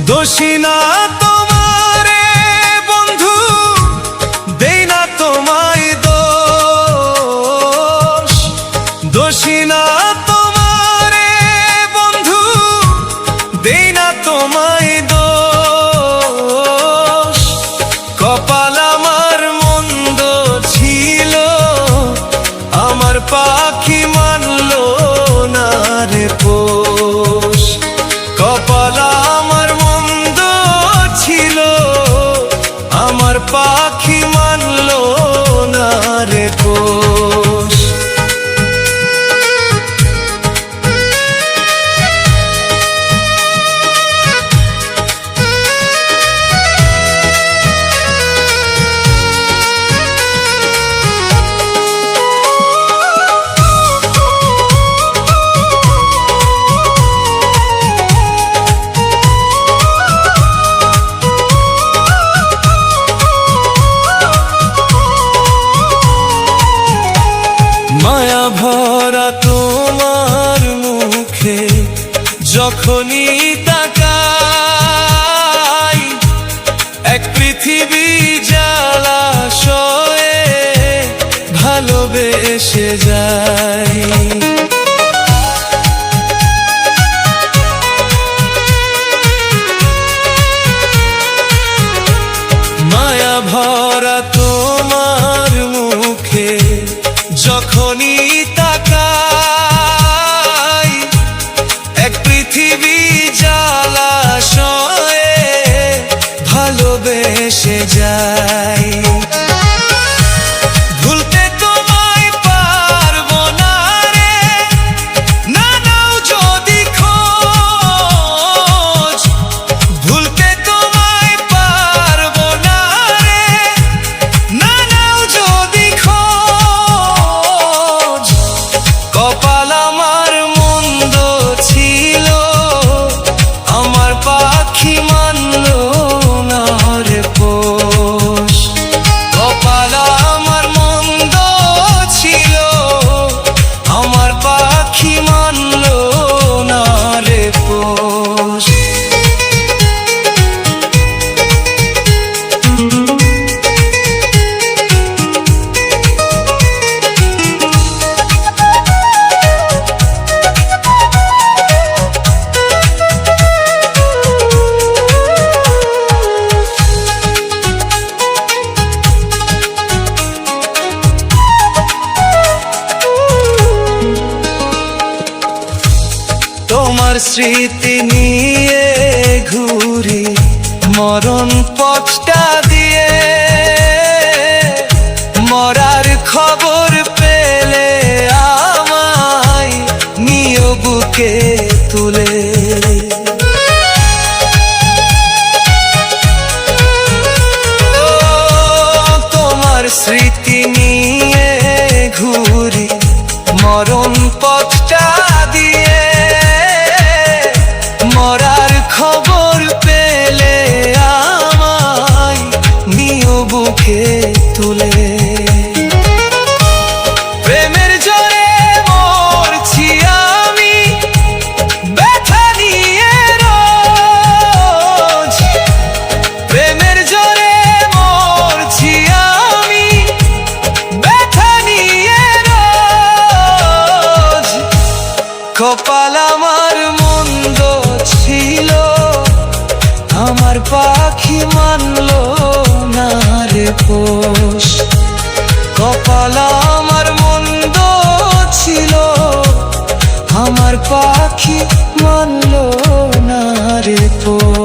দোষী না তোমারে বন্ধু, দেই না তোমায় দোষ। দোষী না তোমারে বন্ধু, দেই না তোমায় দোষ। কপাল আমার মন্দ ছিল, আমার পাখি মানল না রে পোষ। কপাল আমার মন্দ ছিল, আমার পাখি মানল না রে পোষ। মায়া ভরা তোমার মুখে যখনই তাকাই, এক পৃথিবী জলাশয়ে ভালোবেসে যাই। মায়া ভরা তোমার মুখে যখনই তাকাই, এক পৃথিবী জলাশয়ে ভালোবেসে যাই। ভুলতে তোমায় পারবো না রে, না নাও যদি খোঁজ। ভুলতে তোমায় পারবো না রে, না নাও যদি খোঁজ। কপাল আমার মন্দ ছিল, আমার পাখি মানল না রে পোষ। কপাল আমার মন্দ ছিল, আমার পাখি মানল না রে পোষ। তোমার স্মৃতি নিয়ে ঘুরি মরণ পথটা দিয়ে। মরার খবর পেলে আমায় নিও বুকে তুলে। তোমার স্মৃতি নিয়ে ঘুরি মরণ পথটা দিয়ে। মরার খবর পেলে আমায় নিও বুকে তুলে। প্রেমের জোরে মরছি আমি ব্যথা নিয়ে রোজ। প্রেমের জোরে মরছি আমি ব্যথা নিয়ে রোজ। কপাল আমার মন্দ ছিল, আমার পাখি মানল না রে পোষ। কপাল আমার মন্দ ছিল, আমার পাখি মানল না রে পোষ।